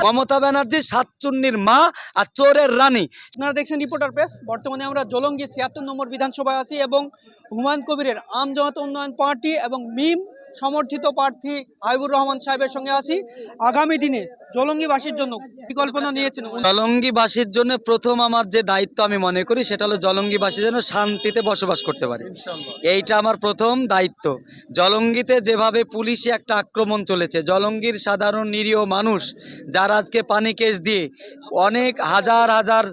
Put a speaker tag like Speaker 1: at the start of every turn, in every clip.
Speaker 1: মমতা ব্যানার্জি সাতচুন্নির মা আর চোরের রানী।
Speaker 2: আপনারা দেখছেন রিপোর্টার প্রেস। বর্তমানে আমরা জলঙ্গি ৭৬ নম্বর বিধানসভায় আছি এবং হুমায়ুন কবিরের আম জামাত উন্নয়ন পার্টি এবং মিম সমর্থিত প্রার্থী হাবিবুর রহমান সাহেবের সঙ্গে আছি। আগামী দিনে জলঙ্গিবাসীর জন্য পরিকল্পনা নিয়েছেন।
Speaker 1: জলঙ্গিবাসীর জন্য প্রথম আমার যে দায়িত্ব আমি মনে করি সেটা হলো জলঙ্গিবাসী যেন শান্তিতে বসবাস করতে পারে, এইটা আমার প্রথম দায়িত্ব। জলঙ্গিতে যেভাবে পুলিশে একটা আক্রমণ চলেছে, জলঙ্গির সাধারণ নিরীহ মানুষ যারা আজকে পানি কেস দিয়ে অনেক হাজার হাজার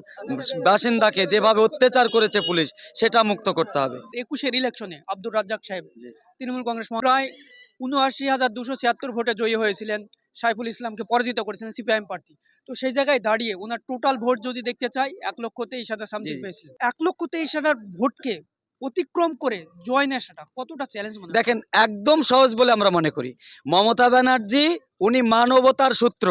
Speaker 1: বাসিন্দাকে যেভাবে অত্যাচার করেছে পুলিশ, সেটা মুক্ত করতে হবে।
Speaker 2: ২১-এর ইলেকশনে আব্দুর রাজ্জাক সাহেব তৃণমূল কংগ্রেস প্রায় ৭৯,২৭৬ ভোটে জয়ী হয়েছিলেন। সাইফুল ইসলামকে পরাজিত করেছিলেন সিপিআইএম প্রার্থী। তো সেই জায়গায় দাঁড়িয়ে ওনার টোটাল ভোট যদি দেখতে চাই ১,২৩,০০০ সামথিং পেয়েছিলেন। ১,২৩,০০০ ভোটকে অতিক্রম করে জয় নেওয়াটা কতটা চ্যালেঞ্জ মনে হয়?
Speaker 1: দেখেন, একদম সহজ বলে আমরা মনে করি। মমতা ব্যানার্জি উনি মানবতার সূত্র,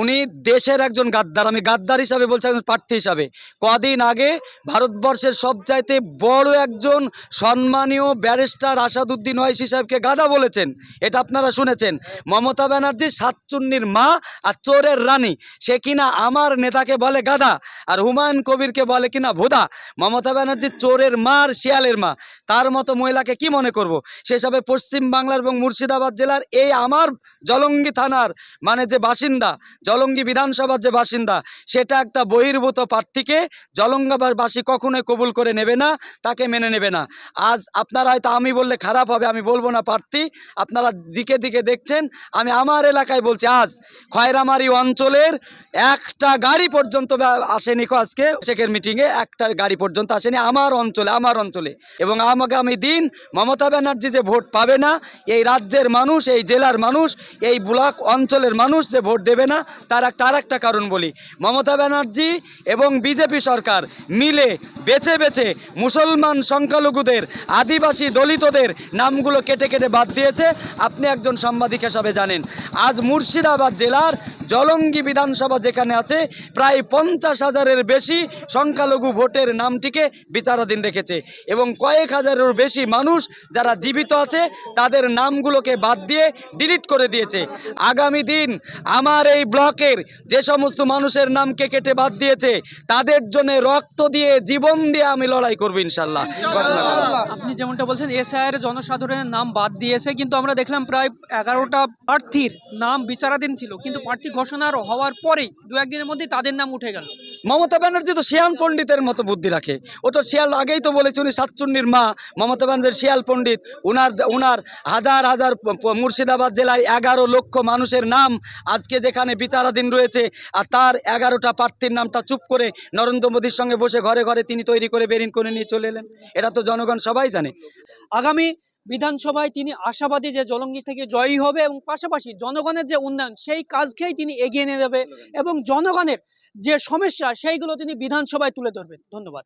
Speaker 1: উনি দেশের একজন গাদ্দার। আমি গাদ্দার হিসাবে বলছি, একজন প্রার্থী হিসাবে। কদিন আগে ভারতবর্ষের সবচাইতে বড় একজন সম্মানীয় ব্যারিস্টার আসাদুদ্দিন ওয়াইসি সাহেবকে গাধা বলেছেন, এটা আপনারা শুনেছেন। মমতা ব্যানার্জি সাতচুন্নির মা আর চোরের রানী, সে কিনা আমার নেতাকে বলে গাধা আর হুমায়ুন কবিরকে বলে কিনা ভোদা। মমতা ব্যানার্জি চোরের মা আর শিয়ালের মা, তার মতো মহিলাকে কি মনে করব? সেসবে পশ্চিম বাংলার এবং মুর্শিদাবাদ জেলার এই আমার জলঙ্গি থানার মানে যে বাসিন্দা, জলঙ্গি বিধানসভার যে বাসিন্দা, সেটা একটা বহির্ভূত প্রার্থীকে জলঙ্গাবাসী কখনোই কবুল করে নেবে না, তাকে মেনে নেবে না। আজ আপনারা হয়তো আমি বললে খারাপ হবে, আমি বলবো না প্রার্থী, আপনারা দিকে দিকে দেখছেন। আমি আমার এলাকায় বলছি, আজ খয়রামারি অঞ্চলের একটা গাড়ি পর্যন্ত আসেনি। আজকে শেখের মিটিংয়ে একটা গাড়ি পর্যন্ত আসেনি আমার অঞ্চলে। এবং আগামী দিন মমতা ব্যানার্জি যে ভোট পাবে না, এই রাজ্যের মানুষ, এই জেলার মানুষ, এই ব্লক অঞ্চলের মানুষ যে ভোট দেবে না, তার একটা কারণ বলি। মমতা ব্যানার্জি এবং বিজেপি সরকার মিলে বেছে বেছে মুসলমান সংখ্যালঘুদের, আদিবাসী দলিতদের নামগুলো কেটে কেটে বাদ দিয়েছে। আপনি একজন সাংবাদিক হিসাবে জানেন, আজ মুর্শিদাবাদ জেলার জলঙ্গি বিধানসভা যেখানে আছে, প্রায় ৫০,০০০-এর বেশি সংখ্যালঘু ভোটের নামটিকে বিচারাধীন রেখেছে এবং কয়েক হাজারের বেশি মানুষ যারা জীবিত আছে তাদের নামগুলোকে বাদ দিয়ে ডিলিট করে দিয়েছে। আগামী দিন আমার এই ব্লকের যে সমস্ত মানুষের নামকে কেটে বাদ দিয়েছে, তাদের জন্য রক্ত দিয়ে, জীবন দিয়ে আমি লড়াই করবো ইনশাল্লাহ।
Speaker 2: আপনি যেমনটা বলছেন এসআইআর জনসাধারণের নাম বাদ দিয়েছে, কিন্তু আমরা দেখলাম প্রায় ১১টা প্রার্থীর নাম বিচারাধীন ছিল, কিন্তু প্রার্থী ঘোষণার হওয়ার পরেই দু একদিনের মধ্যেই তাদের নাম উঠে গেল।
Speaker 1: মমতা ব্যানার্জি তো শিয়াল পণ্ডিতের মতো বুদ্ধি রাখে। ও তো শিয়াল, আগেই তো বলেছে উনি সাতচুন্নির মা। মমতা ব্যানার্জির শিয়াল পণ্ডিত। উনার হাজার হাজার মুর্শিদাবাদ জেলায় ১১ লক্ষ মানুষের নাম আজকে যেখানে বিচারাধীন রয়েছে, আর তার ১১টা প্রার্থীর নামটা চুপ করে নরেন্দ্র মোদীর সঙ্গে বসে ঘরে ঘরে তিনি তৈরি করে বেরিন করে নিয়ে চলে এলেন। এটা তো জনগণ সবাই জানে।
Speaker 2: আগামী বিধানসভায় তিনি আশাবাদী যে জলঙ্গি থেকে জয়ী হবে এবং পাশাপাশি জনগণের যে উন্নয়ন সেই কাজকেই তিনি এগিয়ে নিয়ে যাবে এবং জনগণের যে সমস্যা সেইগুলো তিনি বিধানসভায় তুলে ধরবেন। ধন্যবাদ।